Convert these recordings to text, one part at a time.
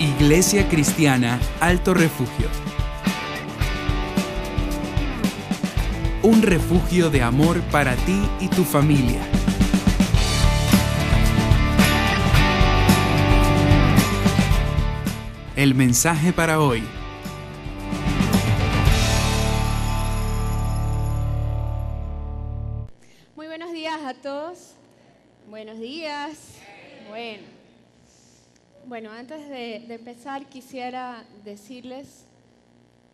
Iglesia Cristiana Alto Refugio. Un refugio de amor para ti y tu familia. El mensaje para hoy. Muy buenos días a todos. Buenos días. Bueno, antes de empezar quisiera decirles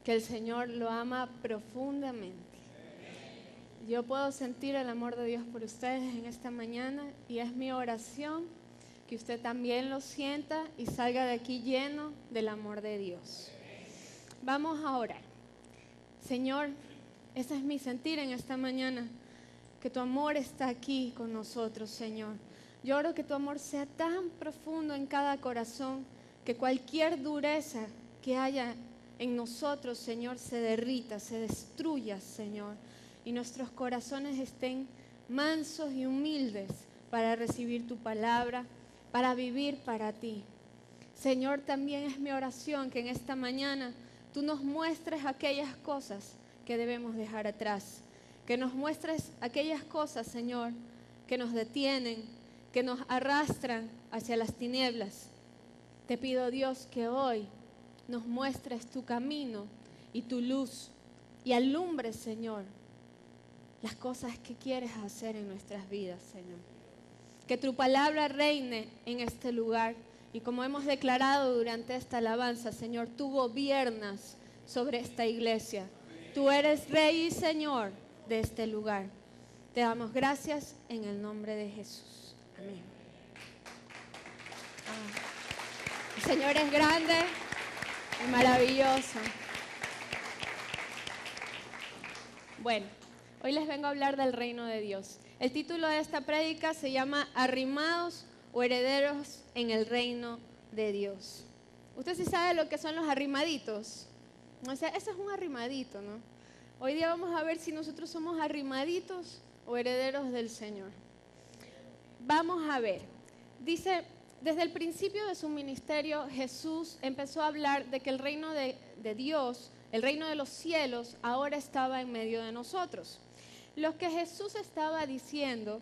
que el Señor lo ama profundamente. Yo puedo sentir el amor de Dios por ustedes en esta mañana y es mi oración que usted también lo sienta y salga de aquí lleno del amor de Dios. Vamos a orar. Señor, ese es mi sentir en esta mañana, que tu amor está aquí con nosotros, Señor. Yo oro que tu amor sea tan profundo en cada corazón, que cualquier dureza que haya en nosotros, Señor, se derrita, se destruya, Señor. Y nuestros corazones estén mansos y humildes para recibir tu palabra, para vivir para ti. Señor, también es mi oración que en esta mañana tú nos muestres aquellas cosas que debemos dejar atrás. Que nos muestres aquellas cosas, Señor, que nos detienen, que nos arrastran hacia las tinieblas. Te pido, Dios, que hoy nos muestres tu camino y tu luz y alumbres, Señor, las cosas que quieres hacer en nuestras vidas, Señor. Que tu palabra reine en este lugar y como hemos declarado durante esta alabanza, Señor, tú gobiernas sobre esta iglesia. Tú eres Rey y Señor de este lugar. Te damos gracias en el nombre de Jesús. Amén. El Señor es grande y maravilloso. Bueno, hoy les vengo a hablar del reino de Dios. El título de esta prédica se llama Arrimados o herederos en el reino de Dios. ¿Usted sí sabe lo que son los arrimaditos? O sea, ese es un arrimadito, ¿no? Hoy día vamos a ver si nosotros somos arrimaditos o herederos del Señor. Vamos a ver. Dice, desde el principio de su ministerio, Jesús empezó a hablar de que el reino de Dios, el reino de los cielos, ahora estaba en medio de nosotros. Lo que Jesús estaba diciendo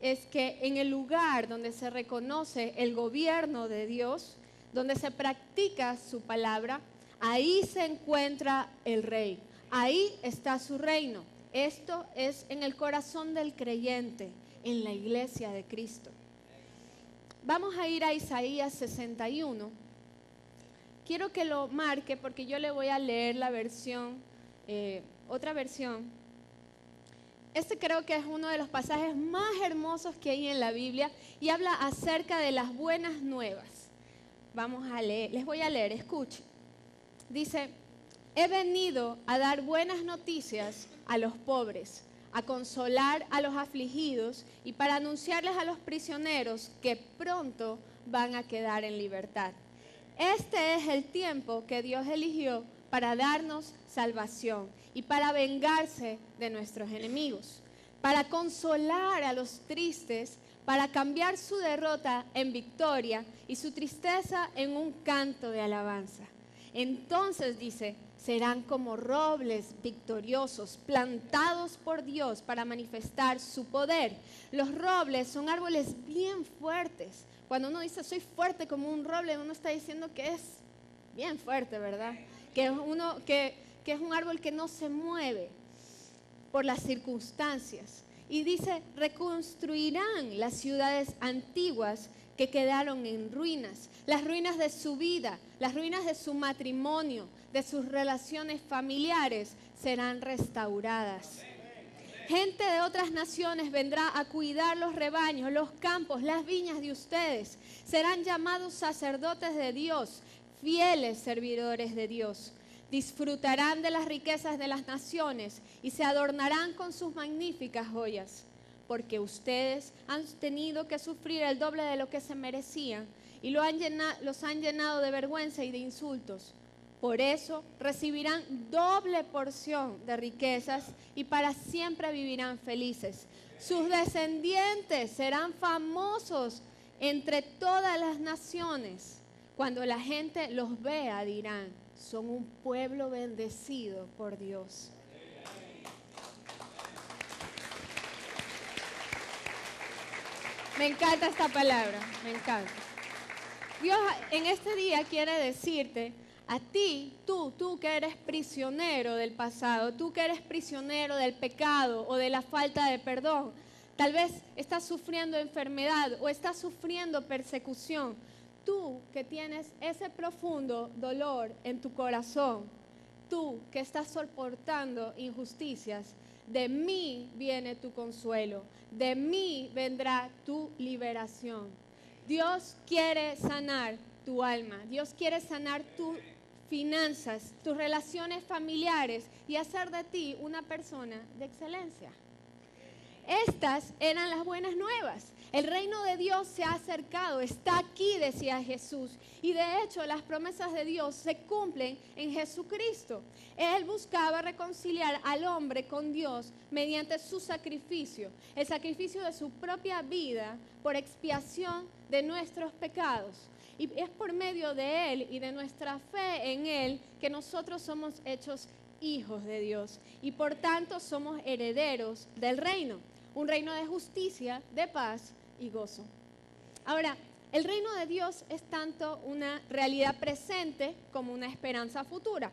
es que en el lugar donde se reconoce el gobierno de Dios, donde se practica su palabra, ahí se encuentra el Rey. Ahí está su reino. Esto es en el corazón del creyente, en la iglesia de Cristo. Vamos a ir a Isaías 61. Quiero que lo marque porque yo le voy a leer la versión, otra versión. Este creo que es uno de los pasajes más hermosos que hay en la Biblia y habla acerca de las buenas nuevas. Vamos a leer, les voy a leer, escuchen. Dice, he venido a dar buenas noticias a los pobres, a consolar a los afligidos y para anunciarles a los prisioneros que pronto van a quedar en libertad. Este es el tiempo que Dios eligió para darnos salvación y para vengarse de nuestros enemigos, para consolar a los tristes, para cambiar su derrota en victoria y su tristeza en un canto de alabanza. Entonces dice, serán como robles victoriosos, plantados por Dios para manifestar su poder. Los robles son árboles bien fuertes. Cuando uno dice, soy fuerte como un roble, uno está diciendo que es bien fuerte, ¿verdad? Que es un árbol que no se mueve por las circunstancias. Y dice, reconstruirán las ciudades antiguas que quedaron en ruinas, las ruinas de su vida, las ruinas de su matrimonio, de sus relaciones familiares serán restauradas. Gente de otras naciones vendrá a cuidar los rebaños, los campos, las viñas de ustedes. Serán llamados sacerdotes de Dios, fieles servidores de Dios. Disfrutarán de las riquezas de las naciones y se adornarán con sus magníficas joyas. Porque ustedes han tenido que sufrir el doble de lo que se merecían y los han llenado de vergüenza y de insultos. Por eso recibirán doble porción de riquezas y para siempre vivirán felices. Sus descendientes serán famosos entre todas las naciones Cuando la gente los vea, dirán, son un pueblo bendecido por Dios. Me encanta esta palabra, me encanta. Dios en este día quiere decirte a ti, tú que eres prisionero del pasado, tú que eres prisionero del pecado o de la falta de perdón. Tal vez estás sufriendo enfermedad o estás sufriendo persecución. Tú que tienes ese profundo dolor en tu corazón, tú que estás soportando injusticias, de mí viene tu consuelo, de mí vendrá tu liberación. Dios quiere sanar tu alma, Dios quiere sanar tus finanzas, tus relaciones familiares y hacer de ti una persona de excelencia. Estas eran las buenas nuevas. El reino de Dios se ha acercado, está aquí, decía Jesús. Y de hecho las promesas de Dios se cumplen en Jesucristo. Él buscaba reconciliar al hombre con Dios mediante su sacrificio, el sacrificio de su propia vida por expiación de nuestros pecados. Y es por medio de Él y de nuestra fe en Él que nosotros somos hechos hijos de Dios. Y por tanto somos herederos del reino. Un reino de justicia, de paz y gozo. Ahora, el reino de Dios es tanto una realidad presente como una esperanza futura.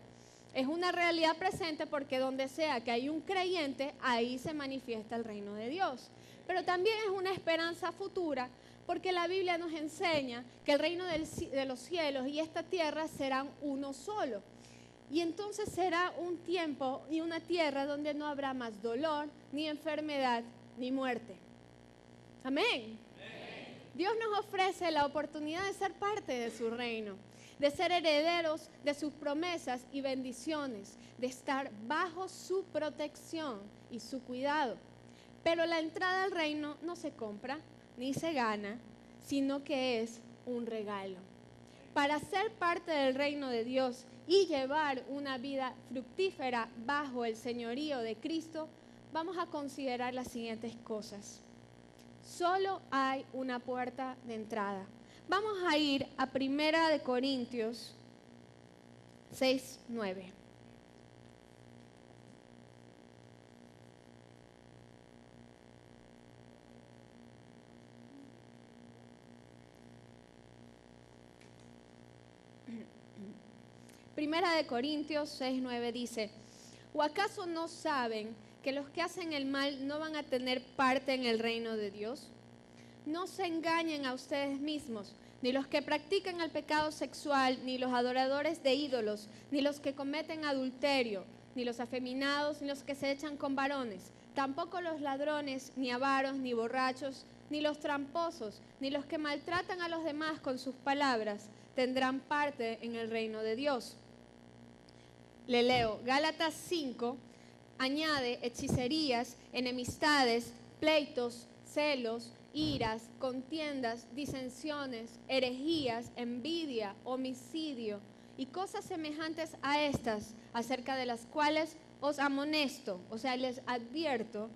Es una realidad presente porque donde sea que hay un creyente, ahí se manifiesta el reino de Dios. Pero también es una esperanza futura porque la Biblia nos enseña que el reino de los cielos y esta tierra serán uno solo. Y entonces será un tiempo y una tierra donde no habrá más dolor, ni enfermedad, ni muerte. Amén. Dios nos ofrece la oportunidad de ser parte de su reino, de ser herederos de sus promesas y bendiciones, de estar bajo su protección y su cuidado. Pero la entrada al reino no se compra ni se gana, sino que es un regalo. Para ser parte del reino de Dios y llevar una vida fructífera bajo el señorío de Cristo, vamos a considerar las siguientes cosas. Solo hay una puerta de entrada. Vamos a ir a 1 Corintios 6:9. Primera de Corintios 6:9 dice, ¿o acaso no saben que los que hacen el mal no van a tener parte en el reino de Dios? No se engañen a ustedes mismos, ni los que practican el pecado sexual, ni los adoradores de ídolos, ni los que cometen adulterio, ni los afeminados, ni los que se echan con varones, tampoco los ladrones, ni avaros, ni borrachos, ni los tramposos, ni los que maltratan a los demás con sus palabras, tendrán parte en el reino de Dios. Le leo, Gálatas 5, añade hechicerías, enemistades, pleitos, celos, iras, contiendas, disensiones, herejías, envidia, homicidio y cosas semejantes a estas, acerca de las cuales os amonesto, o sea, les advierto,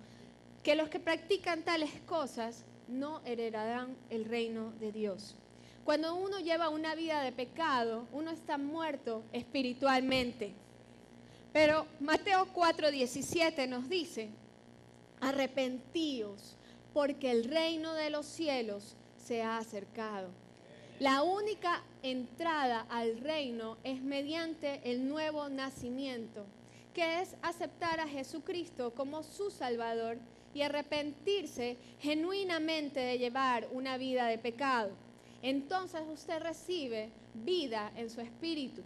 que los que practican tales cosas no heredarán el reino de Dios. Cuando uno lleva una vida de pecado, uno está muerto espiritualmente. Pero Mateo 4:17 nos dice, arrepentíos, porque el reino de los cielos se ha acercado. La única entrada al reino es mediante el nuevo nacimiento, que es aceptar a Jesucristo como su Salvador y arrepentirse genuinamente de llevar una vida de pecado. Entonces usted recibe vida en su espíritu.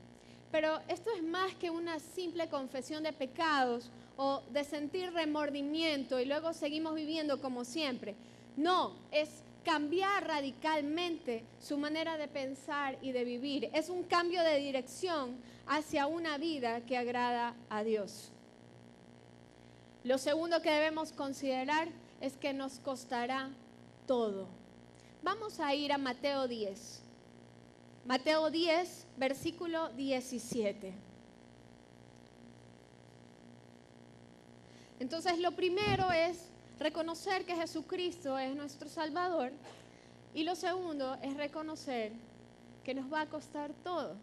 Pero esto es más que una simple confesión de pecados o de sentir remordimiento y luego seguimos viviendo como siempre. No, es cambiar radicalmente su manera de pensar y de vivir. Es un cambio de dirección hacia una vida que agrada a Dios. Lo segundo que debemos considerar es que nos costará todo. Vamos a ir a Mateo 10. Mateo 10, versículo 17. Entonces, lo primero es reconocer que Jesucristo es nuestro Salvador. Y lo segundo es reconocer que nos va a costar todo.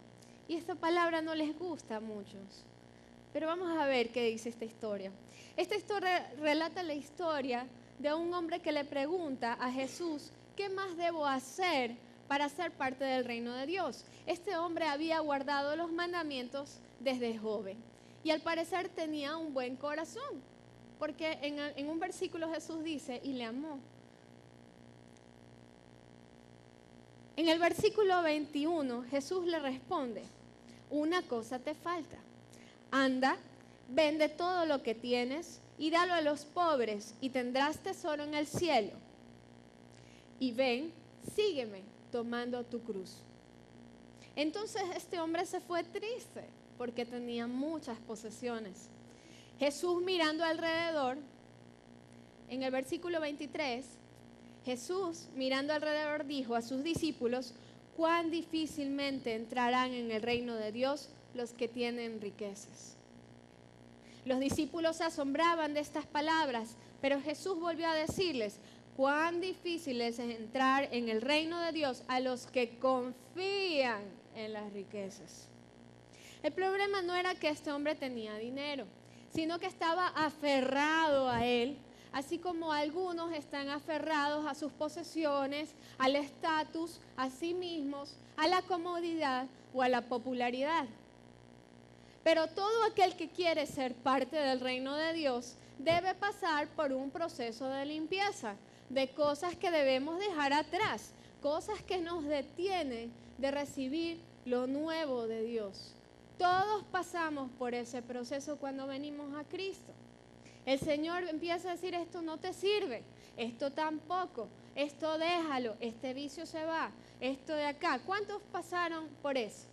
Y esta palabra no les gusta a muchos. Pero vamos a ver qué dice esta historia. Esta historia relata la historia de un hombre que le pregunta a Jesús, ¿qué más debo hacer para ser parte del reino de Dios? Este hombre había guardado los mandamientos desde joven y al parecer tenía un buen corazón, porque en un versículo Jesús dice, y le amó. En el versículo 21 Jesús le responde, una cosa te falta. Anda, vende todo lo que tienes y dalo a los pobres y tendrás tesoro en el cielo. Y ven, sígueme tomando tu cruz. Entonces este hombre se fue triste porque tenía muchas posesiones. Jesús mirando alrededor, en el versículo 23, Jesús mirando alrededor dijo a sus discípulos, cuán difícilmente entrarán en el reino de Dios los que tienen riquezas. Los discípulos se asombraban de estas palabras, pero Jesús volvió a decirles, cuán difícil es entrar en el reino de Dios a los que confían en las riquezas. El problema no era que este hombre tenía dinero, sino que estaba aferrado a él, así como algunos están aferrados a sus posesiones, al estatus, a sí mismos, a la comodidad o a la popularidad. Pero todo aquel que quiere ser parte del reino de Dios debe pasar por un proceso de limpieza, de cosas que debemos dejar atrás, cosas que nos detienen de recibir lo nuevo de Dios. Todos pasamos por ese proceso cuando venimos a Cristo. El Señor empieza a decir, esto no te sirve, esto tampoco, esto déjalo, este vicio se va, esto de acá. ¿Cuántos pasaron por eso?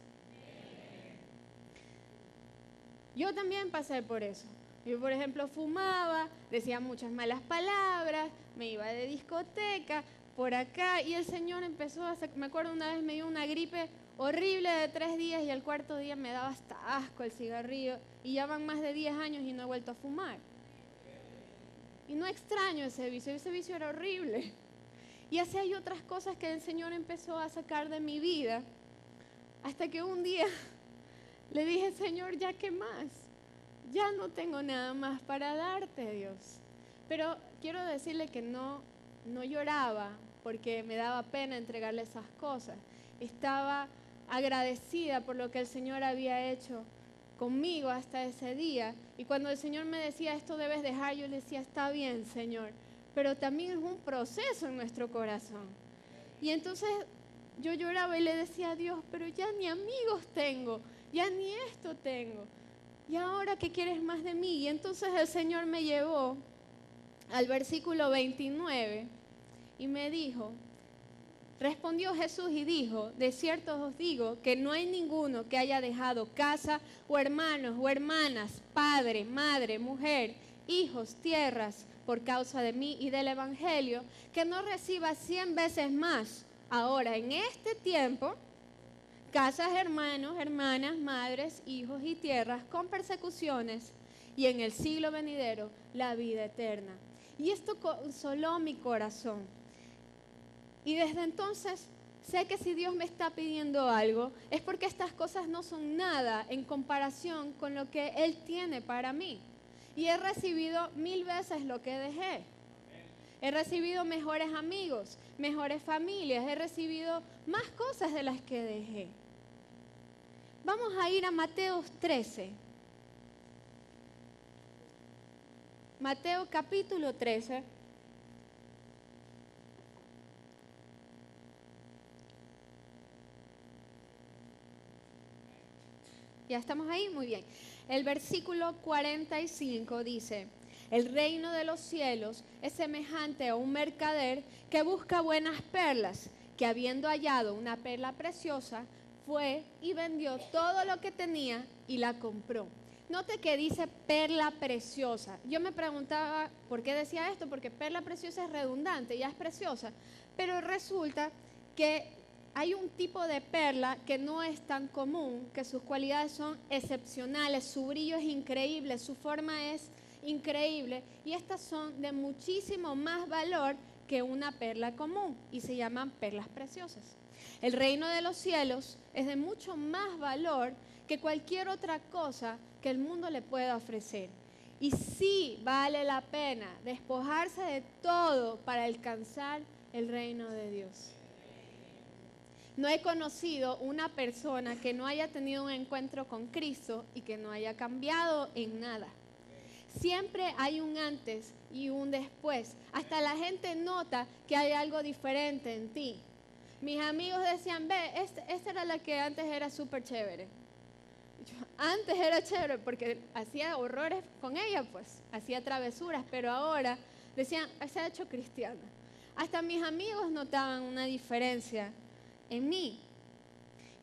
Yo también pasé por eso. Yo, por ejemplo, fumaba, decía muchas malas palabras, me iba de discoteca, por acá, y el Señor empezó a hacer, me acuerdo una vez me dio una gripe horrible de 3 días y al cuarto día me daba hasta asco el cigarrillo, y ya van más de 10 años y no he vuelto a fumar. Y no extraño ese vicio era horrible. Y así hay otras cosas que el Señor empezó a sacar de mi vida, hasta que un día le dije, Señor, ¿ya qué más? Ya no tengo nada más para darte, Dios. Pero quiero decirle que no lloraba porque me daba pena entregarle esas cosas. Estaba agradecida por lo que el Señor había hecho conmigo hasta ese día. Y cuando el Señor me decía, esto debes dejar, yo le decía, está bien, Señor. Pero también es un proceso en nuestro corazón. Y entonces yo lloraba y le decía a Dios, pero ya ni amigos tengo, ya ni esto tengo. ¿Y ahora qué quieres más de mí? Y entonces el Señor me llevó al versículo 29 y me dijo, respondió Jesús y dijo, de cierto os digo que no hay ninguno que haya dejado casa o hermanos o hermanas, padre, madre, mujer, hijos, tierras, por causa de mí y del Evangelio, que no reciba 100 veces más ahora en este tiempo, casas, hermanos, hermanas, madres, hijos y tierras con persecuciones y en el siglo venidero la vida eterna. Y esto consoló mi corazón. Y desde entonces sé que si Dios me está pidiendo algo es porque estas cosas no son nada en comparación con lo que Él tiene para mí. Y he recibido 1000 veces lo que dejé. He recibido mejores amigos, mejores familias, he recibido más cosas de las que dejé. Vamos a ir a Mateo 13. Mateo capítulo 13. ¿Ya estamos ahí? Muy bien. El versículo 45 dice, el reino de los cielos es semejante a un mercader que busca buenas perlas, que habiendo hallado una perla preciosa, fue y vendió todo lo que tenía y la compró. Note que dice perla preciosa. Yo me preguntaba por qué decía esto, porque perla preciosa es redundante, ya es preciosa, pero resulta que hay un tipo de perla que no es tan común, que sus cualidades son excepcionales, su brillo es increíble, su forma es increíble, y estas son de muchísimo más valor que una perla común y se llaman perlas preciosas. El reino de los cielos es de mucho más valor que cualquier otra cosa que el mundo le pueda ofrecer. Y sí vale la pena despojarse de todo para alcanzar el reino de Dios. No he conocido una persona que no haya tenido un encuentro con Cristo y que no haya cambiado en nada. Siempre hay un antes y un después. Hasta la gente nota que hay algo diferente en ti. Mis amigos decían, ve, esta era la que antes era súper chévere. Antes era chévere porque hacía horrores con ella, pues, hacía travesuras, pero ahora decían, se ha hecho cristiana. Hasta mis amigos notaban una diferencia en mí.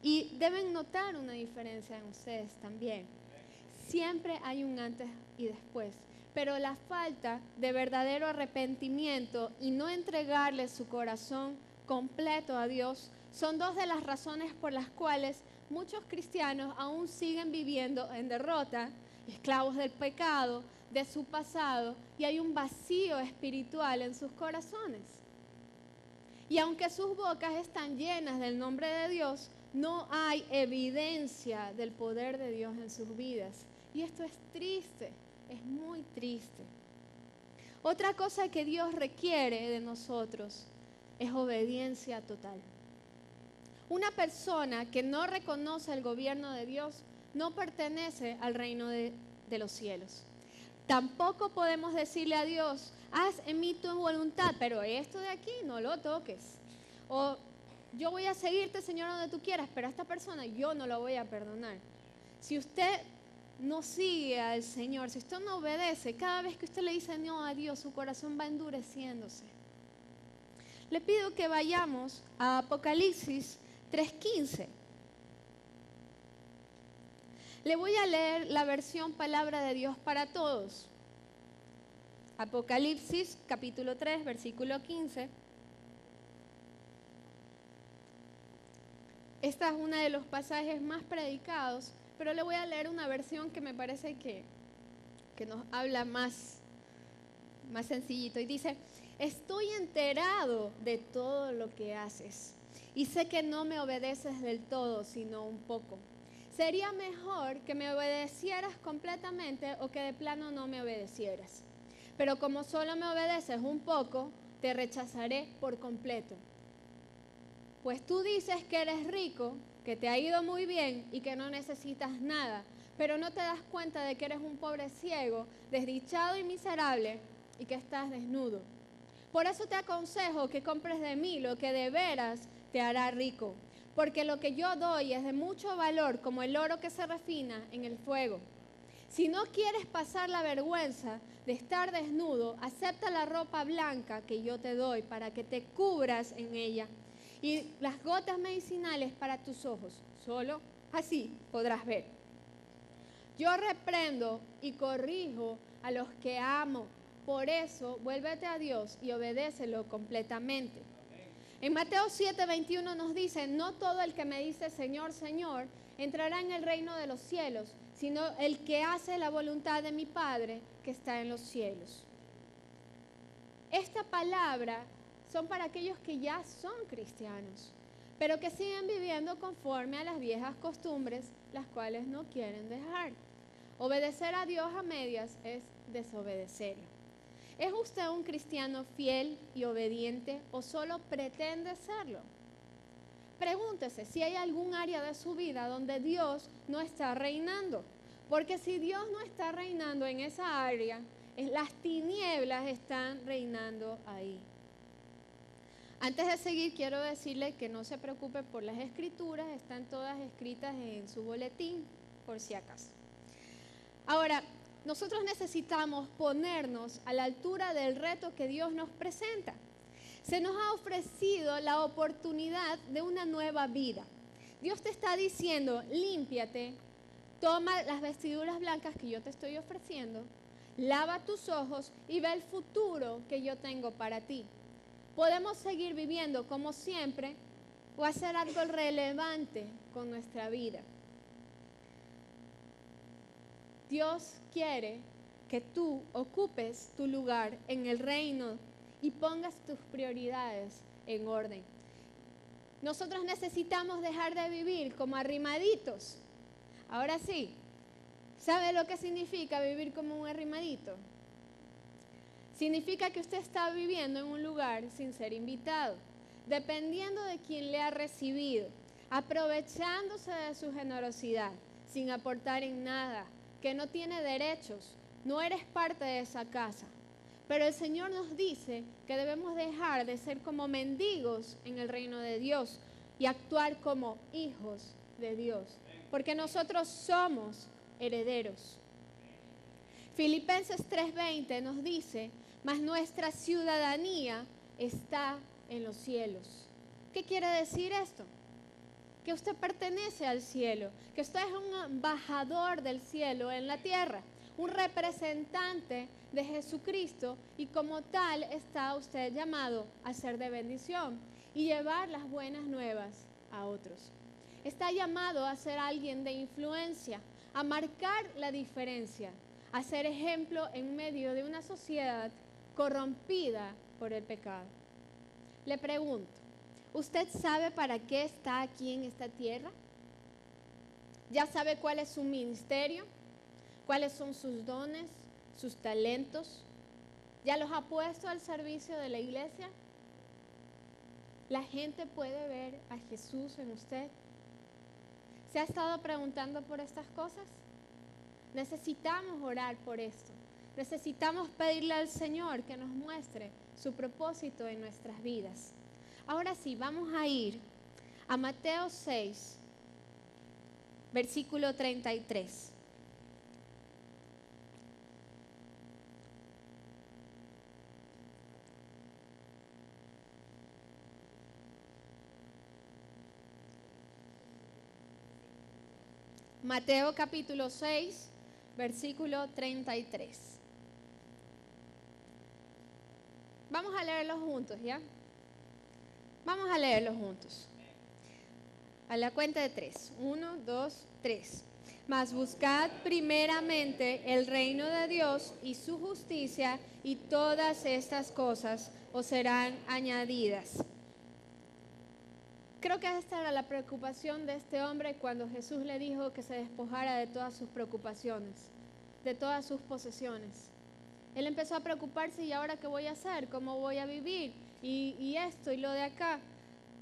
Y deben notar una diferencia en ustedes también. Siempre hay un antes y después. Pero la falta de verdadero arrepentimiento y no entregarle su corazón completo a Dios son dos de las razones por las cuales muchos cristianos aún siguen viviendo en derrota, esclavos del pecado, de su pasado, y hay un vacío espiritual en sus corazones. Y aunque sus bocas están llenas del nombre de Dios, no hay evidencia del poder de Dios en sus vidas. Y esto es triste, es muy triste. Otra cosa que Dios requiere de nosotros es obediencia total. Una persona que no reconoce el gobierno de Dios no pertenece al reino de los cielos. Tampoco podemos decirle a Dios, haz en mí tu voluntad, pero esto de aquí no lo toques. O yo voy a seguirte, Señor, donde tú quieras, pero a esta persona yo no lo voy a perdonar. Si usted no sigue al Señor, si usted no obedece, cada vez que usted le dice no a Dios, su corazón va endureciéndose. Le pido que vayamos a Apocalipsis 3:15. Le voy a leer la versión Palabra de Dios para Todos. Apocalipsis capítulo 3, versículo 15. Esta es uno de los pasajes más predicados, pero le voy a leer una versión que me parece que nos habla más sencillito. Y dice, estoy enterado de todo lo que haces y sé que no me obedeces del todo, sino un poco. Sería mejor que me obedecieras completamente o que de plano no me obedecieras. Pero como solo me obedeces un poco, te rechazaré por completo. Pues tú dices que eres rico, que te ha ido muy bien y que no necesitas nada, pero no te das cuenta de que eres un pobre ciego, desdichado y miserable y que estás desnudo. Por eso te aconsejo que compres de mí lo que de veras te hará rico, porque lo que yo doy es de mucho valor, como el oro que se refina en el fuego. Si no quieres pasar la vergüenza de estar desnudo, acepta la ropa blanca que yo te doy para que te cubras en ella y las gotas medicinales para tus ojos. Solo así podrás ver. Yo reprendo y corrijo a los que amo. Por eso, vuélvete a Dios y obedécelo completamente. En Mateo 7:21 nos dice, no todo el que me dice Señor, Señor, entrará en el reino de los cielos, sino el que hace la voluntad de mi Padre que está en los cielos. Esta palabra son para aquellos que ya son cristianos, pero que siguen viviendo conforme a las viejas costumbres, las cuales no quieren dejar. Obedecer a Dios a medias es desobedecerlo. ¿Es usted un cristiano fiel y obediente o solo pretende serlo? Pregúntese si hay algún área de su vida donde Dios no está reinando. Porque si Dios no está reinando en esa área, las tinieblas están reinando ahí. Antes de seguir, quiero decirle que no se preocupe por las escrituras, están todas escritas en su boletín, por si acaso. Ahora, nosotros necesitamos ponernos a la altura del reto que Dios nos presenta. Se nos ha ofrecido la oportunidad de una nueva vida. Dios te está diciendo, límpiate, toma las vestiduras blancas que yo te estoy ofreciendo, lava tus ojos y ve el futuro que yo tengo para ti. Podemos seguir viviendo como siempre o hacer algo relevante con nuestra vida. Dios quiere que tú ocupes tu lugar en el reino y pongas tus prioridades en orden. Nosotros necesitamos dejar de vivir como arrimaditos. Ahora sí, ¿sabe lo que significa vivir como un arrimadito? Significa que usted está viviendo en un lugar sin ser invitado, dependiendo de quien le ha recibido, aprovechándose de su generosidad, sin aportar en nada, que no tiene derechos, no eres parte de esa casa. Pero el Señor nos dice que debemos dejar de ser como mendigos en el reino de Dios y actuar como hijos de Dios, porque nosotros somos herederos. Filipenses 3:20 nos dice, mas nuestra ciudadanía está en los cielos. ¿Qué quiere decir esto? Que usted pertenece al cielo, que usted es un embajador del cielo en la tierra, un representante de Jesucristo, y como tal está usted llamado a ser de bendición y llevar las buenas nuevas a otros. Está llamado a ser alguien de influencia, a marcar la diferencia, a ser ejemplo en medio de una sociedad corrompida por el pecado. Le pregunto, ¿usted sabe para qué está aquí en esta tierra? ¿Ya sabe cuál es su ministerio? ¿Cuáles son sus dones, sus talentos? ¿Ya los ha puesto al servicio de la iglesia? ¿La gente puede ver a Jesús en usted? ¿Se ha estado preguntando por estas cosas? Necesitamos orar por esto. Necesitamos pedirle al Señor que nos muestre su propósito en nuestras vidas. Ahora sí, vamos a ir a Mateo 6, versículo 33. Mateo capítulo 6, versículo 33. Vamos a leerlo juntos, ¿ya? Vamos a leerlo juntos. A la cuenta de 3. 1, 2, 3. Mas buscad primeramente el reino de Dios y su justicia, y todas estas cosas os serán añadidas. Creo que esta era la preocupación de este hombre cuando Jesús le dijo que se despojara de todas sus preocupaciones, de todas sus posesiones. Él empezó a preocuparse, ¿y ahora qué voy a hacer? ¿Cómo voy a vivir? Y esto y lo de acá.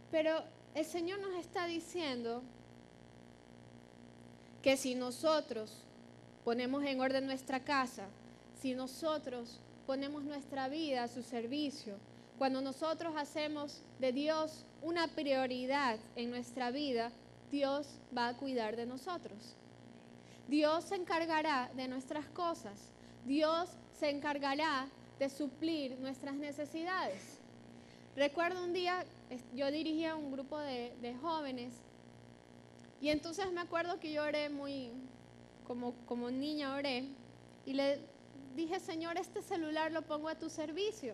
Pero el Señor nos está diciendo que si nosotros ponemos en orden nuestra casa, si nosotros ponemos nuestra vida a su servicio, cuando nosotros hacemos de Dios una prioridad en nuestra vida, Dios va a cuidar de nosotros. Dios se encargará de nuestras cosas. Dios se encargará de suplir nuestras necesidades. Recuerdo un día, yo dirigía un grupo de jóvenes, y entonces me acuerdo que yo oré muy, como niña oré, y le dije, Señor, este celular lo pongo a tu servicio.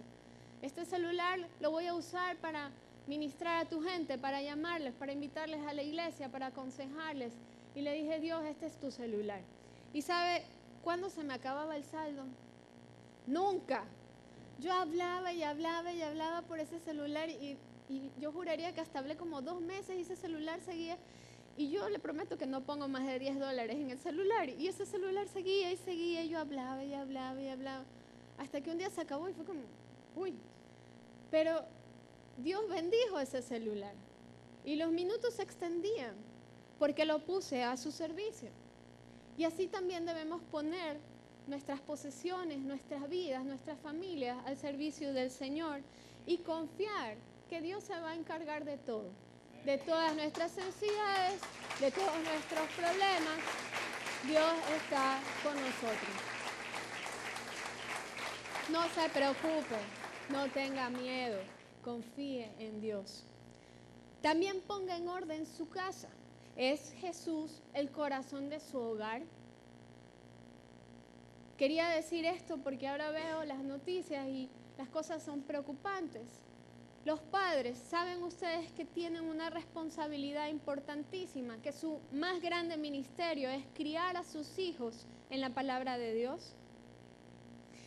Este celular lo voy a usar para ministrar a tu gente, para llamarles, para invitarles a la iglesia, para aconsejarles. Y le dije, Dios, este es tu celular. ¿Y sabe cuándo se me acababa el saldo? Nunca. Yo hablaba y hablaba y hablaba por ese celular, y yo juraría que hasta hablé como 2 meses y ese celular seguía. Y yo le prometo que no pongo más de $10 en el celular. Y ese celular seguía y seguía, y yo hablaba y hablaba y hablaba. Hasta que un día se acabó y fue como, uy. Pero Dios bendijo ese celular. Y los minutos se extendían porque lo puse a su servicio. Y así también debemos poner nuestras posesiones, nuestras vidas, nuestras familias al servicio del Señor y confiar que Dios se va a encargar de todo, de todas nuestras necesidades, de todos nuestros problemas. Dios está con nosotros. No se preocupe, no tenga miedo, confíe en Dios. También ponga en orden su casa. ¿Es Jesús el corazón de su hogar? Quería decir esto porque ahora veo las noticias y las cosas son preocupantes. Los padres, ¿saben ustedes que tienen una responsabilidad importantísima? Que su más grande ministerio es criar a sus hijos en la palabra de Dios.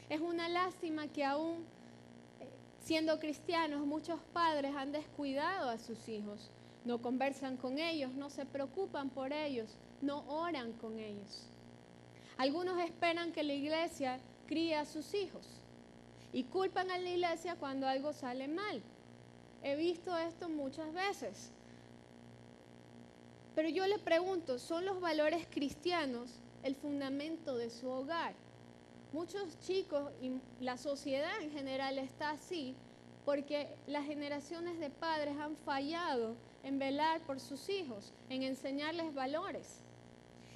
Es una lástima que aún siendo cristianos, muchos padres han descuidado a sus hijos. no conversan con ellos, no se preocupan por ellos, no oran con ellos. Algunos esperan que la iglesia críe a sus hijos y culpan a la iglesia cuando algo sale mal. He visto esto muchas veces. Pero yo le pregunto, ¿son los valores cristianos el fundamento de su hogar? Muchos chicos y la sociedad en general está así porque las generaciones de padres han fallado en velar por sus hijos, en enseñarles valores.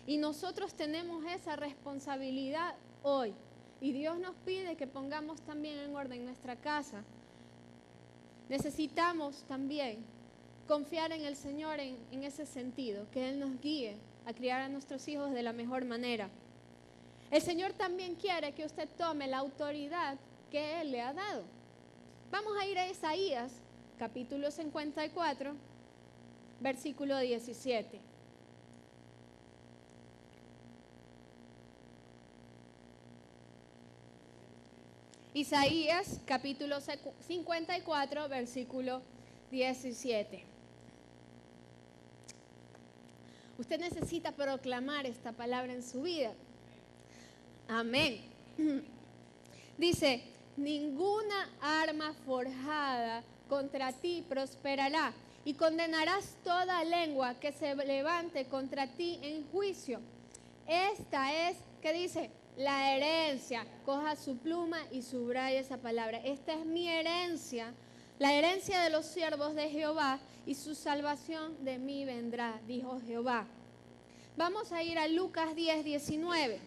Y nosotros tenemos esa responsabilidad hoy. Y Dios nos pide que pongamos también en orden nuestra casa. Necesitamos también confiar en el Señor en ese sentido, que Él nos guíe a criar a nuestros hijos de la mejor manera. El Señor también quiere que usted tome la autoridad que Él le ha dado. Vamos a ir a Isaías, capítulo 54, versículo 17. Isaías, capítulo 54, versículo 17. Usted necesita proclamar esta palabra en su vida. Amén. Dice, ninguna arma forjada contra ti prosperará, y condenarás toda lengua que se levante contra ti en juicio. Esta es, ¿qué dice? La herencia. Coja su pluma y subraya esa palabra. Esta es mi herencia, la herencia de los siervos de Jehová, y su salvación de mí vendrá, dijo Jehová. Vamos a ir a Lucas 10, 19.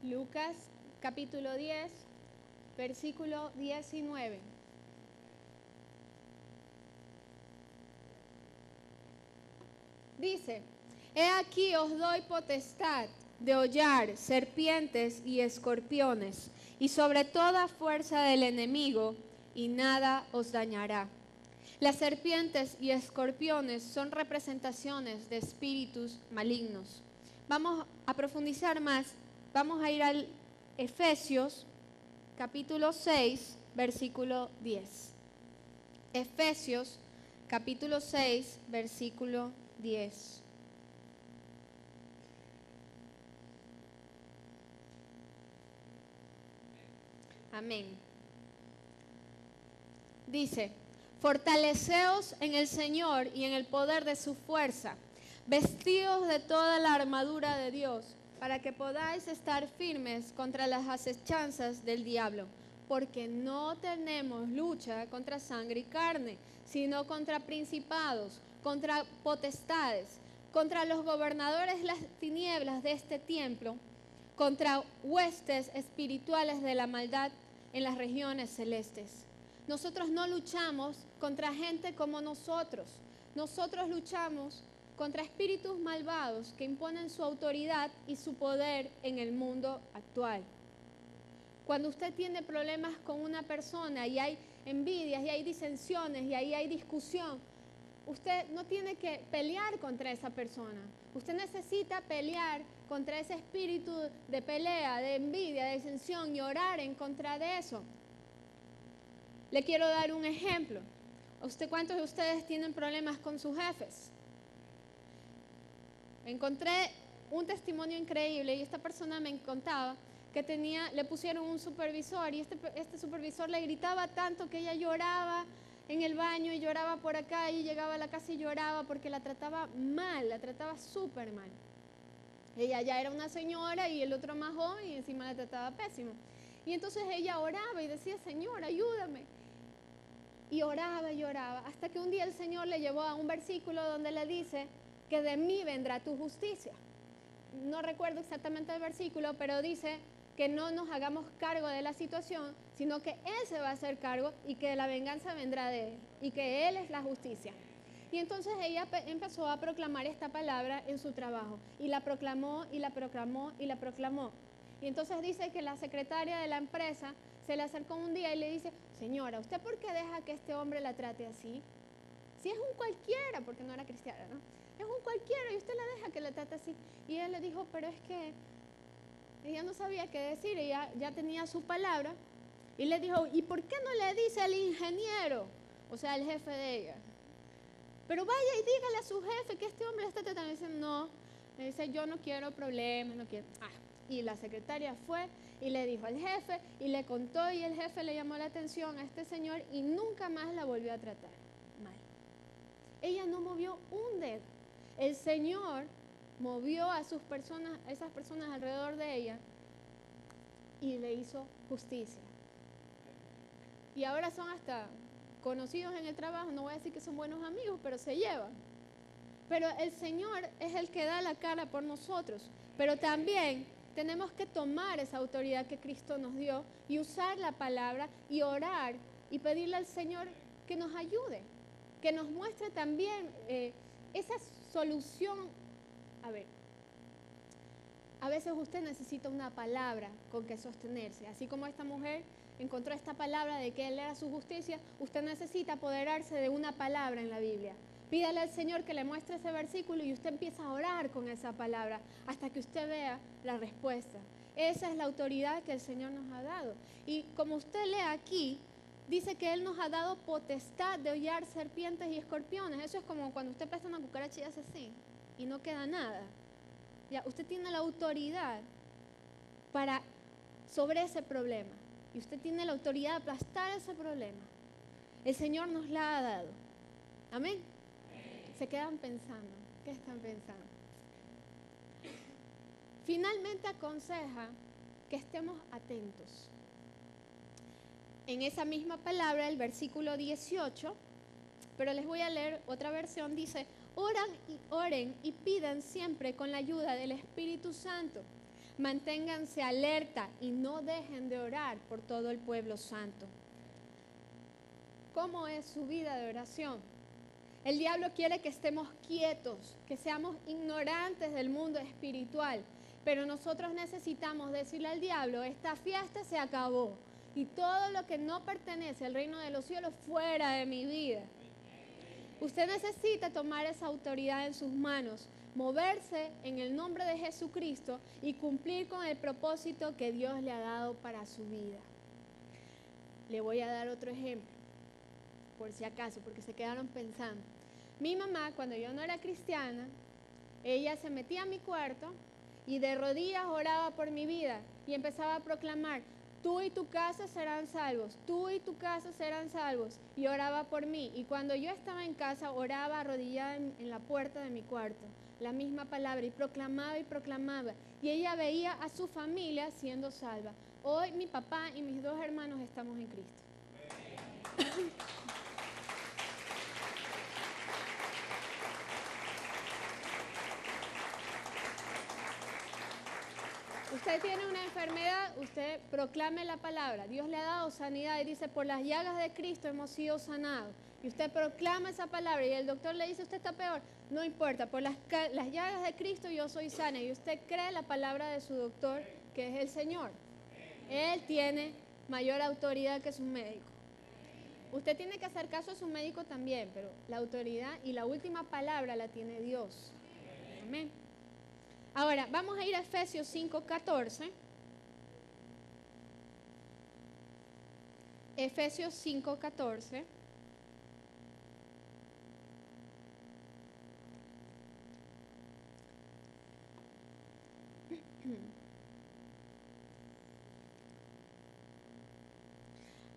Lucas capítulo 10, versículo 19. Dice, he aquí os doy potestad de hollar serpientes y escorpiones, y sobre toda fuerza del enemigo, y nada os dañará. Las serpientes y escorpiones son representaciones de espíritus malignos. Vamos a profundizar más. Vamos a ir al Efesios, capítulo 6, versículo 10. Efesios, capítulo 6, versículo 10. Amén. Dice, fortaleceos en el Señor y en el poder de su fuerza, vestidos de toda la armadura de Dios, para que podáis estar firmes contra las acechanzas del diablo, porque no tenemos lucha contra sangre y carne, sino contra principados, contra potestades, contra los gobernadores de las tinieblas de este tiempo, contra huestes espirituales de la maldad en las regiones celestes. Nosotros no luchamos contra gente como nosotros. Nosotros luchamos contra espíritus malvados que imponen su autoridad y su poder en el mundo actual. Cuando usted tiene problemas con una persona y hay envidias y hay disensiones y ahí hay discusión, usted no tiene que pelear contra esa persona. Usted necesita pelear contra ese espíritu de pelea, de envidia, de disensión y orar en contra de eso. Le quiero dar un ejemplo. ¿Cuántos de ustedes tienen problemas con sus jefes? Encontré un testimonio increíble y esta persona me contaba que le pusieron un supervisor y este supervisor le gritaba tanto que ella lloraba en el baño y lloraba por acá y llegaba a la casa y lloraba porque la trataba mal, la trataba súper mal. Ella ya era una señora y el otro más joven y encima la trataba pésimo. Y entonces ella oraba y decía, Señor, ayúdame. Y oraba, hasta que un día el Señor le llevó a un versículo donde le dice que de mí vendrá tu justicia. No recuerdo exactamente el versículo, pero dice que no nos hagamos cargo de la situación, sino que Él se va a hacer cargo y que la venganza vendrá de Él y que Él es la justicia. Y entonces ella empezó a proclamar esta palabra en su trabajo y la proclamó y la proclamó y la proclamó. Y entonces dice que la secretaria de la empresa se le acercó un día y le dice, señora, ¿usted por qué deja que este hombre la trate así? Si es un cualquiera, porque no era cristiana, ¿no? Es un cualquiera y usted la deja que la trate así. Y él le dijo, pero es que ella no sabía qué decir, ella ya tenía su palabra Y le dijo, ¿y por qué no le dice al ingeniero? O sea, el jefe de ella. Pero vaya y dígale a su jefe que este hombre está tratando. Y dice, no. Le dice, yo no quiero problemas, no quiero. Y la secretaria fue y le dijo al jefe y le contó, y el jefe le llamó la atención a este señor y nunca más la volvió a tratar mal. Ella no movió un dedo. El Señor movió a esas personas alrededor de ella y le hizo justicia. Y ahora son hasta conocidos en el trabajo. No voy a decir que son buenos amigos, pero se llevan. Pero el Señor es el que da la cara por nosotros. Pero también tenemos que tomar esa autoridad que Cristo nos dio y usar la palabra y orar y pedirle al Señor que nos ayude, que nos muestre también esa solución. A veces usted necesita una palabra con que sostenerse. Así como esta mujer encontró esta palabra de que Él era su justicia, usted necesita apoderarse de una palabra en la Biblia. Pídale al Señor que le muestre ese versículo y usted empieza a orar con esa palabra hasta que usted vea la respuesta. Esa es la autoridad que el Señor nos ha dado. Y como usted lee aquí, dice que Él nos ha dado potestad de hollar serpientes y escorpiones. Eso es como cuando usted presta una cucaracha y hace así y no queda nada. Ya, usted tiene la autoridad sobre ese problema. Y usted tiene la autoridad de aplastar ese problema. El Señor nos la ha dado. Amén. Se quedan pensando. ¿Qué están pensando? Finalmente aconseja que estemos atentos. En esa misma palabra, el versículo 18, pero les voy a leer otra versión, dice, oren y pidan siempre con la ayuda del Espíritu Santo. Manténganse alerta y no dejen de orar por todo el pueblo santo. ¿Cómo es su vida de oración? El diablo quiere que estemos quietos, que seamos ignorantes del mundo espiritual, pero nosotros necesitamos decirle al diablo, esta fiesta se acabó y todo lo que no pertenece al reino de los cielos fuera de mi vida. Usted necesita tomar esa autoridad en sus manos, moverse en el nombre de Jesucristo y cumplir con el propósito que Dios le ha dado para su vida. Le voy a dar otro ejemplo, por si acaso, porque se quedaron pensando. Mi mamá, cuando yo no era cristiana, ella se metía a mi cuarto y de rodillas oraba por mi vida y empezaba a proclamar, tú y tu casa serán salvos, tú y tu casa serán salvos, y oraba por mí. Y cuando yo estaba en casa, oraba arrodillada en la puerta de mi cuarto, la misma palabra, y proclamaba, y ella veía a su familia siendo salva. Hoy mi papá y mis dos hermanos estamos en Cristo. Usted tiene una enfermedad, usted proclame la palabra. Dios le ha dado sanidad y dice, por las llagas de Cristo hemos sido sanados. Y usted proclama esa palabra y el doctor le dice, usted está peor. No importa, por las llagas de Cristo yo soy sana. Y usted cree la palabra de su doctor, que es el Señor. Él tiene mayor autoridad que su médico. Usted tiene que hacer caso a su médico también, pero la autoridad y la última palabra la tiene Dios. Amén. Ahora, vamos a ir a Efesios 5:14. Efesios 5:14.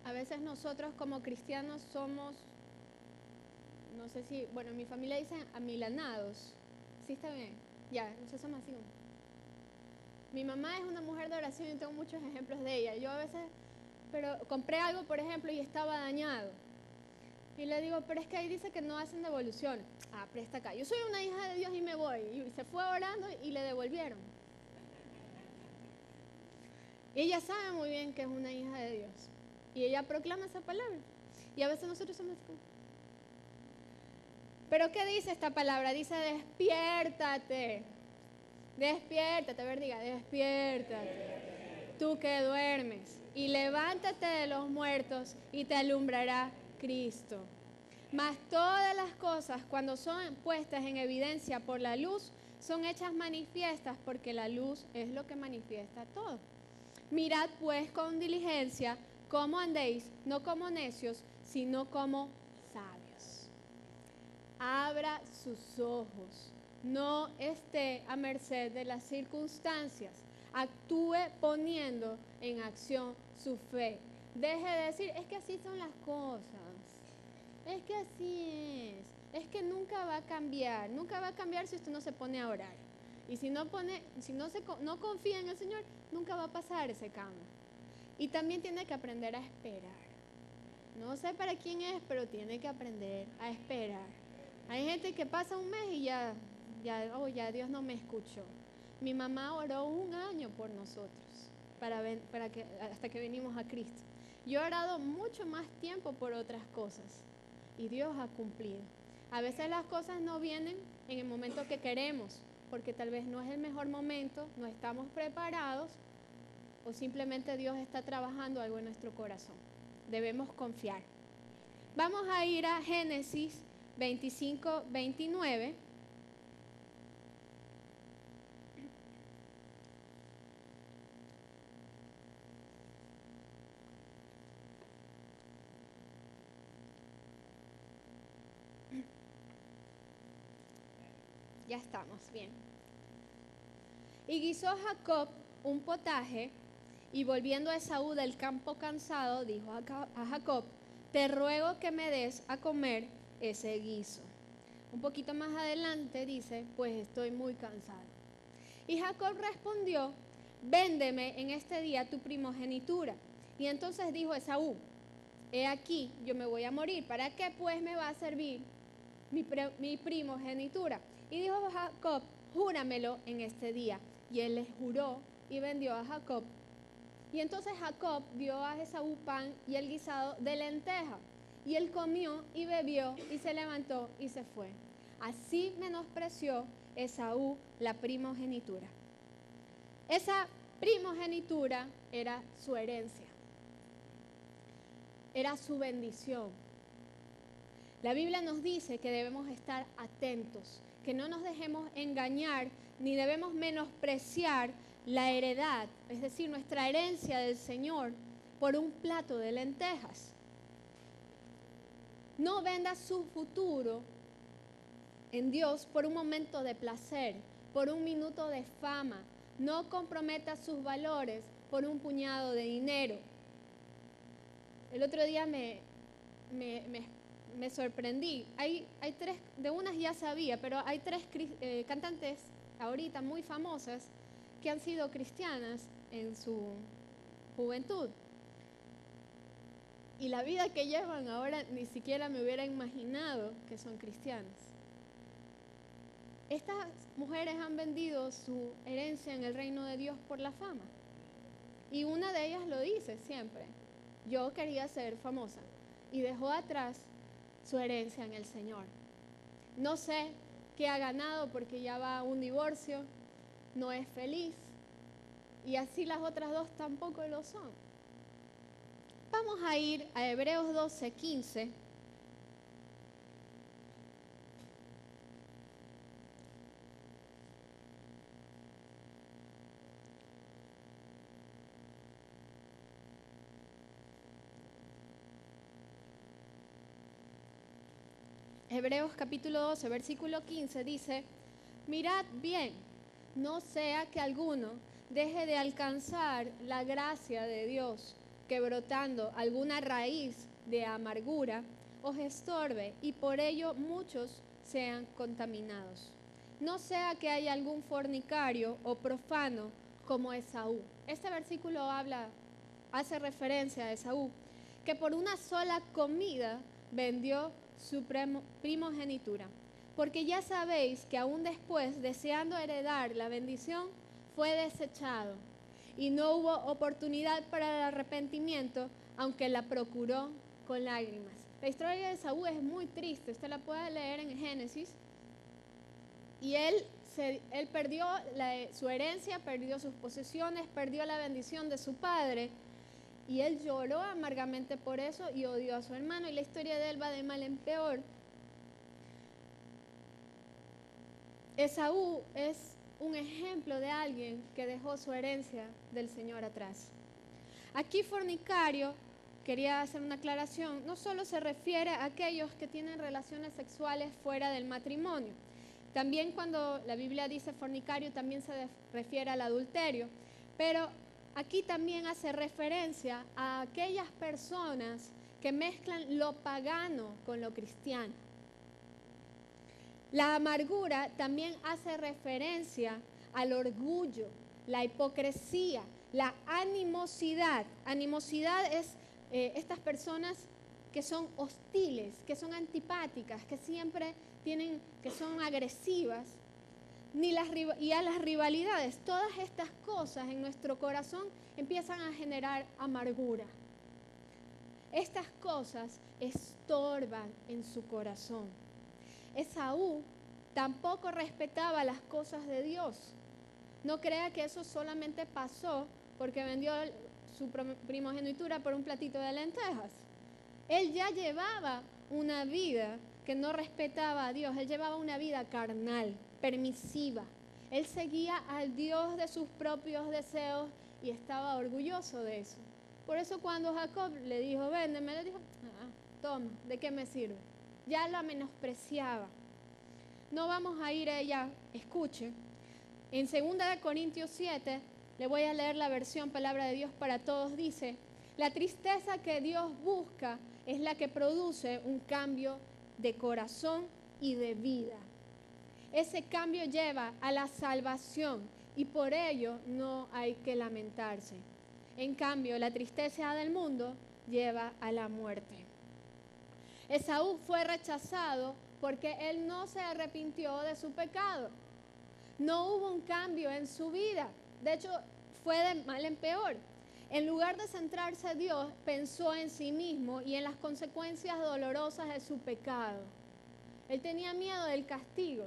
A veces nosotros como cristianos somos, no sé si, bueno, en mi familia dicen amilanados. ¿Sí está bien? Ya, nosotros somos así. Mi mamá es una mujer de oración y tengo muchos ejemplos de ella. Yo a veces, pero compré algo, por ejemplo, y estaba dañado. Y le digo, pero es que ahí dice que no hacen devolución. Ah, presta acá. Yo soy una hija de Dios y me voy. Y se fue orando y le devolvieron. Y ella sabe muy bien que es una hija de Dios. Y ella proclama esa palabra. Y a veces nosotros somos así. Pero ¿qué dice esta palabra? Dice despiértate. Despiértate, a ver, diga, despiértate. Tú que duermes. Y levántate de los muertos y te alumbrará Cristo. Mas todas las cosas, cuando son puestas en evidencia por la luz, son hechas manifiestas porque la luz es lo que manifiesta todo. Mirad pues con diligencia ¿Cómo andéis? No como necios, sino como sabios. Abra sus ojos. No esté a merced de las circunstancias. Actúe poniendo en acción su fe. Deje de decir, es que así son las cosas. Es que así es. Es que nunca va a cambiar. Nunca va a cambiar si usted no se pone a orar. Y si no confía en el Señor, nunca va a pasar ese cambio. Y también tiene que aprender a esperar. No sé para quién es, pero tiene que aprender a esperar. Hay gente que pasa un mes y ya Dios no me escuchó. Mi mamá oró 1 año por nosotros hasta que venimos a Cristo. Yo he orado mucho más tiempo por otras cosas y Dios ha cumplido. A veces las cosas no vienen en el momento que queremos, porque tal vez no es el mejor momento, no estamos preparados o simplemente Dios está trabajando algo en nuestro corazón. Debemos confiar. Vamos a ir a Génesis 25, 29. Ya estamos, bien. Y guisó Jacob un potaje, y volviendo a Esaú del campo cansado, dijo a Jacob, te ruego que me des a comer ese guiso. Un poquito más adelante dice, pues estoy muy cansado. Y Jacob respondió, véndeme en este día tu primogenitura. Y entonces dijo Esaú, he aquí, yo me voy a morir, ¿para qué pues me va a servir mi primogenitura? Y dijo Jacob, júramelo en este día. Y él le juró y vendió a Jacob. Y entonces Jacob dio a Esaú pan y el guisado de lenteja. Y él comió y bebió y se levantó y se fue. Así menospreció Esaú la primogenitura. Esa primogenitura era su herencia. Era su bendición. La Biblia nos dice que debemos estar atentos, que no nos dejemos engañar, ni debemos menospreciar la heredad, es decir, nuestra herencia del Señor, por un plato de lentejas. No venda su futuro en Dios por un momento de placer, por un minuto de fama. No comprometa sus valores por un puñado de dinero. El otro día me sorprendí. Hay 3, de unas ya sabía, pero hay 3 cantantes ahorita muy famosas que han sido cristianas en su juventud. Y la vida que llevan ahora ni siquiera me hubiera imaginado que son cristianas. Estas mujeres han vendido su herencia en el reino de Dios por la fama. Y una de ellas lo dice siempre, yo quería ser famosa. Y dejó atrás su herencia en el Señor. No sé qué ha ganado porque ya va a un divorcio, no es feliz. Y así las otras 2 tampoco lo son. Vamos a ir a Hebreos 12, 15. Hebreos capítulo 12, versículo 15 dice, mirad bien, no sea que alguno deje de alcanzar la gracia de Dios, que brotando alguna raíz de amargura os estorbe y por ello muchos sean contaminados. No sea que haya algún fornicario o profano como Esaú. Este versículo hace referencia a Esaú, que por una sola comida vendió su primogenitura. Porque ya sabéis que aún después, deseando heredar la bendición, fue desechado y no hubo oportunidad para el arrepentimiento, aunque la procuró con lágrimas. La historia de Esaú es muy triste, usted la puede leer en Génesis. Y él perdió su herencia, perdió sus posesiones, perdió la bendición de su padre. Y él lloró amargamente por eso y odió a su hermano. Y la historia de él va de mal en peor. Esaú es un ejemplo de alguien que dejó su herencia del Señor atrás. Aquí fornicario quería hacer una aclaración, no solo se refiere a aquellos que tienen relaciones sexuales fuera del matrimonio. También cuando la Biblia dice fornicario, también se refiere al adulterio. Pero aquí también hace referencia a aquellas personas que mezclan lo pagano con lo cristiano. La amargura también hace referencia al orgullo, la hipocresía, la animosidad. Animosidad es estas personas que son hostiles, que son antipáticas, que siempre que son agresivas, y a las rivalidades. Todas estas cosas en nuestro corazón empiezan a generar amargura. Estas cosas estorban en su corazón. Esaú tampoco respetaba las cosas de Dios. No crea que eso solamente pasó porque vendió su primogenitura por un platito de lentejas. Él ya llevaba una vida que no respetaba a Dios. Él llevaba una vida carnal, permisiva. Él seguía al Dios de sus propios deseos y estaba orgulloso de eso. Por eso cuando Jacob le dijo, véndeme, le dijo, toma, ¿de qué me sirve? Ya la menospreciaba. No vamos a ir a ella, escuche. En 2 Corintios 7, le voy a leer la versión Palabra de Dios para Todos, dice, la tristeza que Dios busca es la que produce un cambio de corazón y de vida. Ese cambio lleva a la salvación y por ello no hay que lamentarse. En cambio, la tristeza del mundo lleva a la muerte. Esaú fue rechazado porque él no se arrepintió de su pecado. No hubo un cambio en su vida. De hecho, fue de mal en peor. En lugar de centrarse en Dios, pensó en sí mismo y en las consecuencias dolorosas de su pecado. Él tenía miedo del castigo,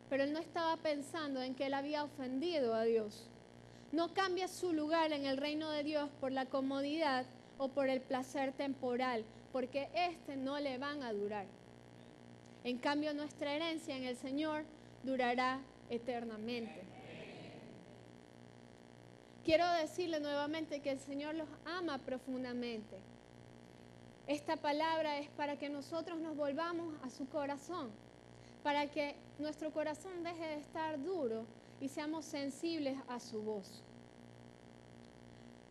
pero él no estaba pensando en que él había ofendido a Dios. No cambia su lugar en el reino de Dios por la comodidad o por el placer temporal, porque no le van a durar. En cambio, nuestra herencia en el Señor durará eternamente. Quiero decirle nuevamente que el Señor los ama profundamente. Esta palabra es para que nosotros nos volvamos a su corazón, para que nuestro corazón deje de estar duro y seamos sensibles a su voz.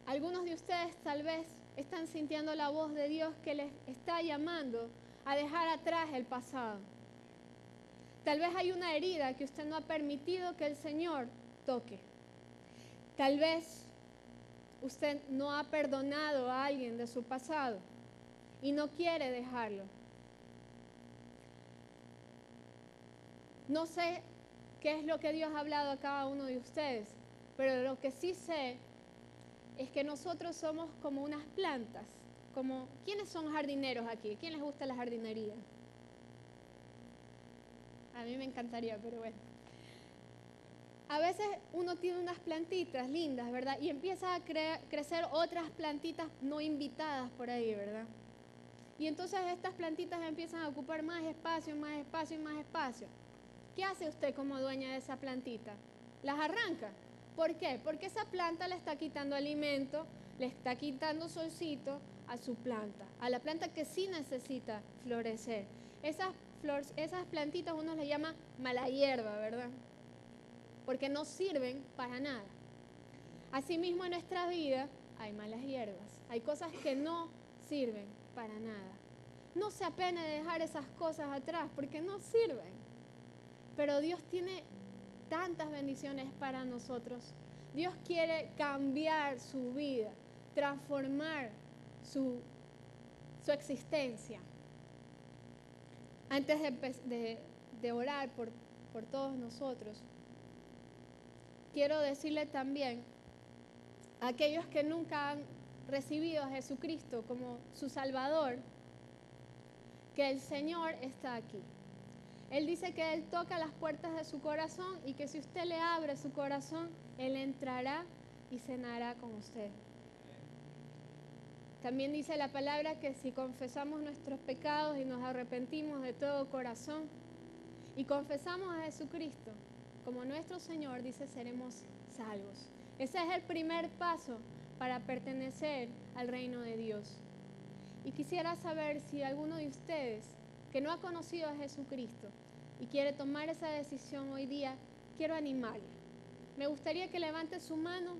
Algunos de ustedes tal vez están sintiendo la voz de Dios que les está llamando a dejar atrás el pasado. Tal vez hay una herida que usted no ha permitido que el Señor toque. Tal vez usted no ha perdonado a alguien de su pasado y no quiere dejarlo. No sé qué es lo que Dios ha hablado a cada uno de ustedes, pero lo que sí sé es que nosotros somos como unas plantas. ¿Quiénes son jardineros aquí? ¿Quién les gusta la jardinería? A mí me encantaría, pero bueno. A veces uno tiene unas plantitas lindas, ¿verdad? Y empieza a crecer otras plantitas no invitadas por ahí, ¿verdad? Y entonces estas plantitas empiezan a ocupar más espacio, más espacio y más espacio. ¿Qué hace usted como dueña de esa plantita? Las arranca. ¿Por qué? Porque esa planta le está quitando alimento, le está quitando solcito a su planta, a la planta que sí necesita florecer. Esas plantitas uno les llama mala hierba, ¿verdad? Porque no sirven para nada. Asimismo en nuestra vida hay malas hierbas, hay cosas que no sirven para nada. No se apene de dejar esas cosas atrás porque no sirven. Pero Dios tiene tantas bendiciones para nosotros. Dios quiere cambiar su vida, transformar su existencia. Antes de orar por todos nosotros, quiero decirle también a aquellos que nunca han recibido a Jesucristo como su Salvador, que el Señor está aquí. Él dice que Él toca las puertas de su corazón y que si usted le abre su corazón, Él entrará y cenará con usted. También dice la palabra que si confesamos nuestros pecados y nos arrepentimos de todo corazón y confesamos a Jesucristo como nuestro Señor, dice, seremos salvos. Ese es el primer paso para pertenecer al reino de Dios. Y quisiera saber si alguno de ustedes que no ha conocido a Jesucristo y quiere tomar esa decisión hoy día, quiero animarle. Me gustaría que levante su mano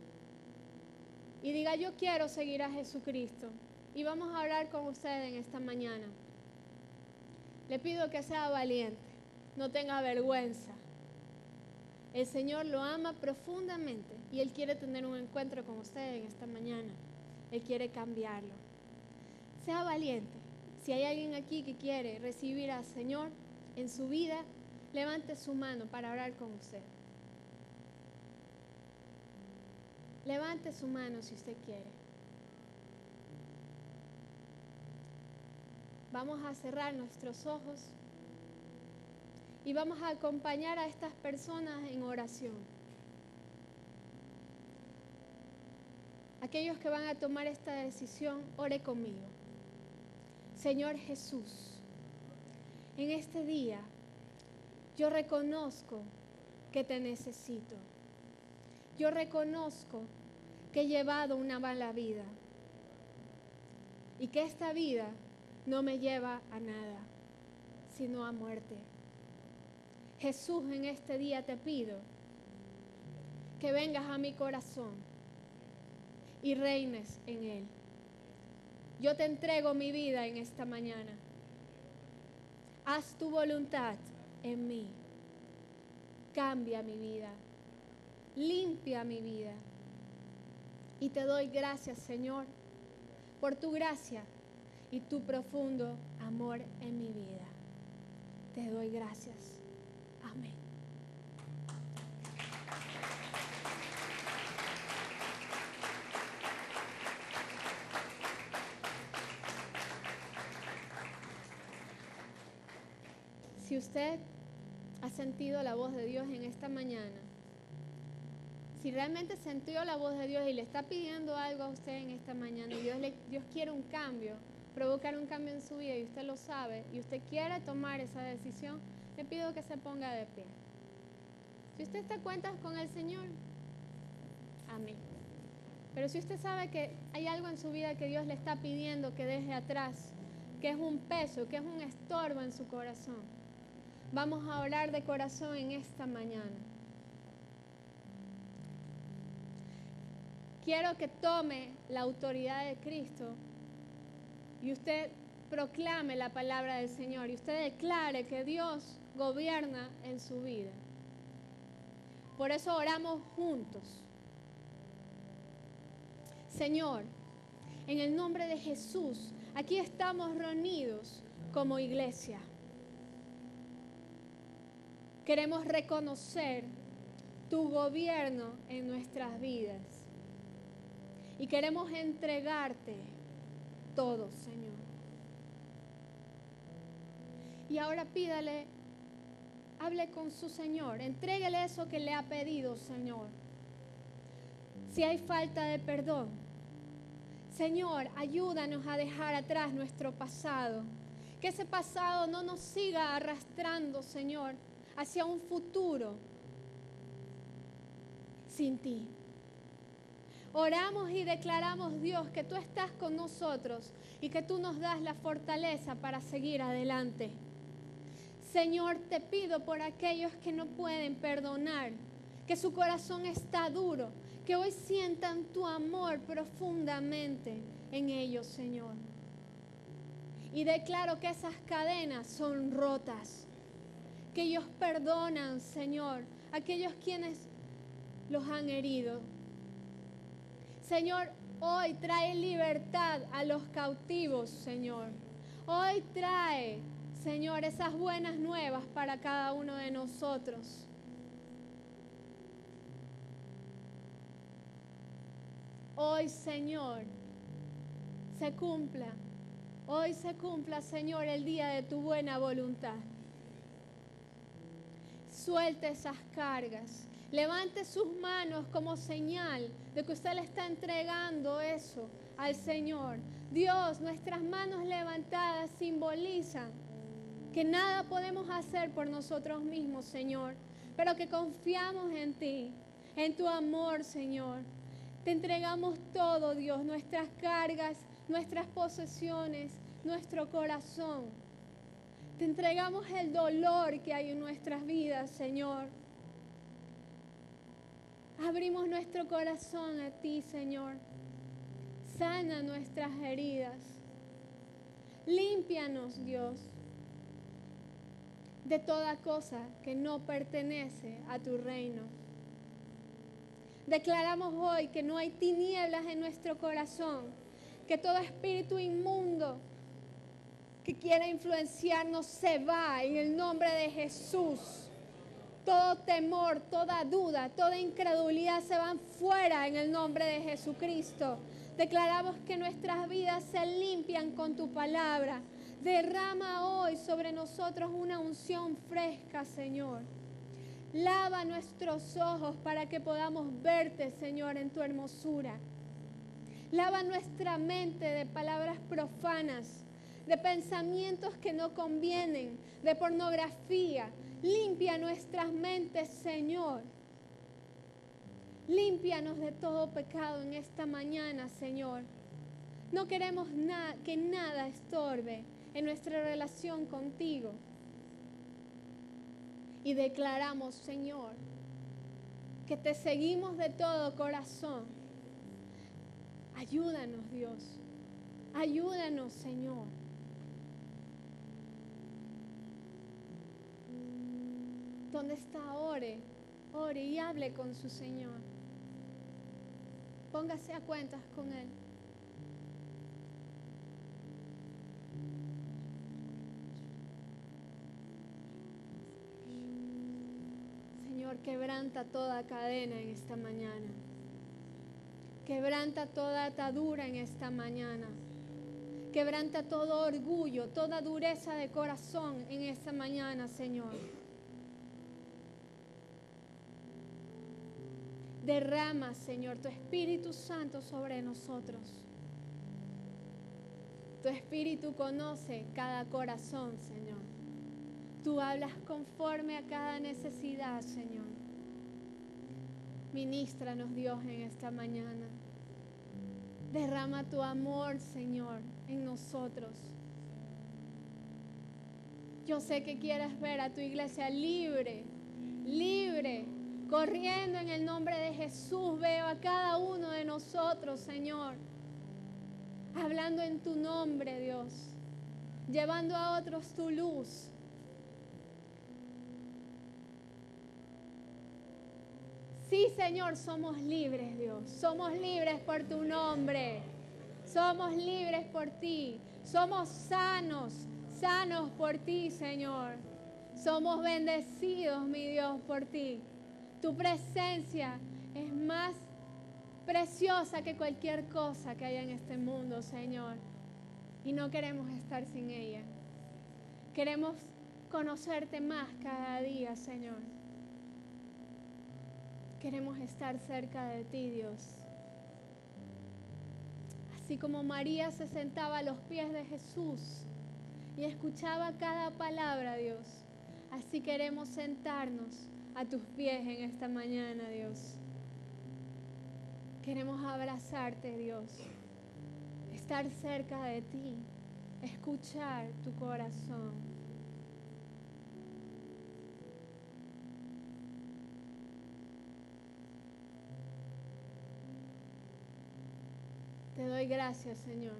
y diga: yo quiero seguir a Jesucristo. Y vamos a orar con usted en esta mañana. Le pido que sea valiente, no tenga vergüenza. El Señor lo ama profundamente y Él quiere tener un encuentro con usted en esta mañana. Él quiere cambiarlo. Sea valiente. Si hay alguien aquí que quiere recibir al Señor en su vida, levante su mano para orar con usted. Levante su mano si usted quiere. Vamos a cerrar nuestros ojos y vamos a acompañar a estas personas en oración. Aquellos que van a tomar esta decisión, ore conmigo. Señor Jesús, en este día yo reconozco que te necesito. Yo reconozco que he llevado una mala vida y que esta vida no me lleva a nada, sino a muerte. Jesús, en este día te pido que vengas a mi corazón y reines en él. Yo te entrego mi vida en esta mañana. Haz tu voluntad en mí. Cambia mi vida. Limpia mi vida. Y te doy gracias, Señor, por tu gracia y tu profundo amor en mi vida. Te doy gracias. Amén. Si usted ha sentido la voz de Dios en esta mañana, si realmente sintió la voz de Dios y le está pidiendo algo a usted en esta mañana, y Dios quiere un cambio, provocar un cambio en su vida, y usted lo sabe, y usted quiere tomar esa decisión, le pido que se ponga de pie. Si usted está a cuentas con el Señor, amén. Pero si usted sabe que hay algo en su vida que Dios le está pidiendo que deje atrás, que es un peso, que es un estorbo en su corazón, vamos a orar de corazón en esta mañana. Quiero que tome la autoridad de Cristo y usted proclame la palabra del Señor y usted declare que Dios gobierna en su vida. Por eso oramos juntos. Señor, en el nombre de Jesús, aquí estamos reunidos como iglesia. Queremos reconocer tu gobierno en nuestras vidas. Y queremos entregarte todo, Señor. Y ahora pídale, hable con su Señor, entréguele eso que le ha pedido, Señor. Si hay falta de perdón, Señor, ayúdanos a dejar atrás nuestro pasado. Que ese pasado no nos siga arrastrando, Señor, hacia un futuro sin ti. Oramos y declaramos, Dios, que tú estás con nosotros y que tú nos das la fortaleza para seguir adelante. Señor, te pido por aquellos que no pueden perdonar, que su corazón está duro, que hoy sientan tu amor profundamente en ellos, Señor. Y declaro que esas cadenas son rotas, que ellos perdonan, Señor, a aquellos quienes los han herido. Señor, hoy trae libertad a los cautivos, Señor. Hoy trae, Señor, esas buenas nuevas para cada uno de nosotros. Hoy, Señor, se cumpla. Hoy se cumpla, Señor, el día de tu buena voluntad. Suelte esas cargas. Levante sus manos como señal de que usted le está entregando eso al Señor. Dios, nuestras manos levantadas simbolizan que nada podemos hacer por nosotros mismos, Señor, pero que confiamos en ti, en tu amor, Señor. Te entregamos todo, Dios, nuestras cargas, nuestras posesiones, nuestro corazón. Te entregamos el dolor que hay en nuestras vidas, Señor. Abrimos nuestro corazón a ti, Señor. Sana nuestras heridas. Límpianos, Dios, de toda cosa que no pertenece a tu reino. Declaramos hoy que no hay tinieblas en nuestro corazón, que todo espíritu inmundo que quiera influenciarnos se va en el nombre de Jesús. Todo temor, toda duda, toda incredulidad se van fuera en el nombre de Jesucristo. Declaramos que nuestras vidas se limpian con tu palabra. Derrama hoy sobre nosotros una unción fresca, Señor. Lava nuestros ojos para que podamos verte, Señor, en tu hermosura. Lava nuestra mente de palabras profanas, de pensamientos que no convienen, de pornografía. Limpia nuestras mentes, Señor. Límpianos de todo pecado en esta mañana, Señor. No queremos que nada estorbe en nuestra relación contigo. Y declaramos, Señor, que te seguimos de todo corazón. Ayúdanos, Dios. Ayúdanos, Señor. ¿Dónde está? Ore y hable con su Señor. Póngase a cuentas con Él. Señor, quebranta toda cadena en esta mañana. Quebranta toda atadura en esta mañana. Quebranta todo orgullo, toda dureza de corazón en esta mañana, Señor. Derrama, Señor, tu Espíritu Santo sobre nosotros. Tu Espíritu conoce cada corazón, Señor. Tú hablas conforme a cada necesidad, Señor. Ministranos, Dios, en esta mañana. Derrama tu amor, Señor, en nosotros. Yo sé que quieres ver a tu iglesia libre, corriendo en el nombre de Jesús. Veo a cada uno de nosotros, Señor, hablando en tu nombre, Dios, llevando a otros tu luz. Sí, Señor, somos libres, Dios. Somos libres por tu nombre. Somos libres por ti. Somos sanos por ti, Señor. Somos bendecidos, mi Dios, por ti. Tu presencia es más preciosa que cualquier cosa que haya en este mundo, Señor. Y no queremos estar sin ella. Queremos conocerte más cada día, Señor. Queremos estar cerca de ti, Dios. Así como María se sentaba a los pies de Jesús y escuchaba cada palabra, Dios, así queremos sentarnos a tus pies en esta mañana, Dios. Queremos abrazarte, Dios, estar cerca de ti, escuchar tu corazón. Te doy gracias, Señor,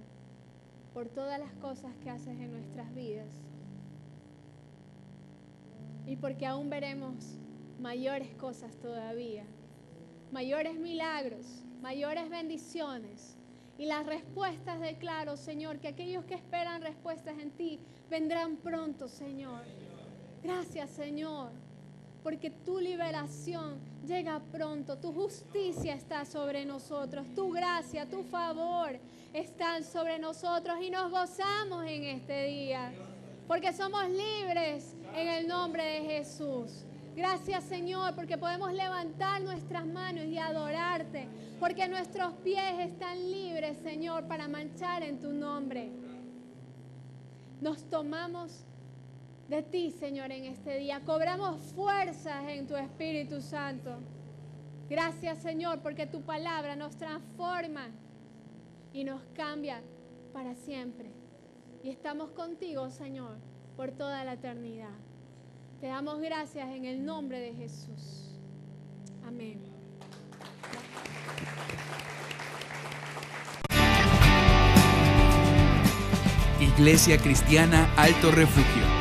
por todas las cosas que haces en nuestras vidas y porque aún veremos mayores cosas todavía, mayores milagros, mayores bendiciones. Y las respuestas declaro, Señor, que aquellos que esperan respuestas en ti vendrán pronto, Señor. Gracias, Señor, porque tu liberación llega pronto, tu justicia está sobre nosotros, tu gracia, tu favor están sobre nosotros y nos gozamos en este día, porque somos libres en el nombre de Jesús. Gracias, Señor, porque podemos levantar nuestras manos y adorarte, porque nuestros pies están libres, Señor, para marchar en tu nombre. Nos tomamos de ti, Señor, en este día. Cobramos fuerzas en tu Espíritu Santo. Gracias, Señor, porque tu palabra nos transforma y nos cambia para siempre. Y estamos contigo, Señor, por toda la eternidad. Te damos gracias en el nombre de Jesús. Amén. Iglesia Cristiana Alto Refugio.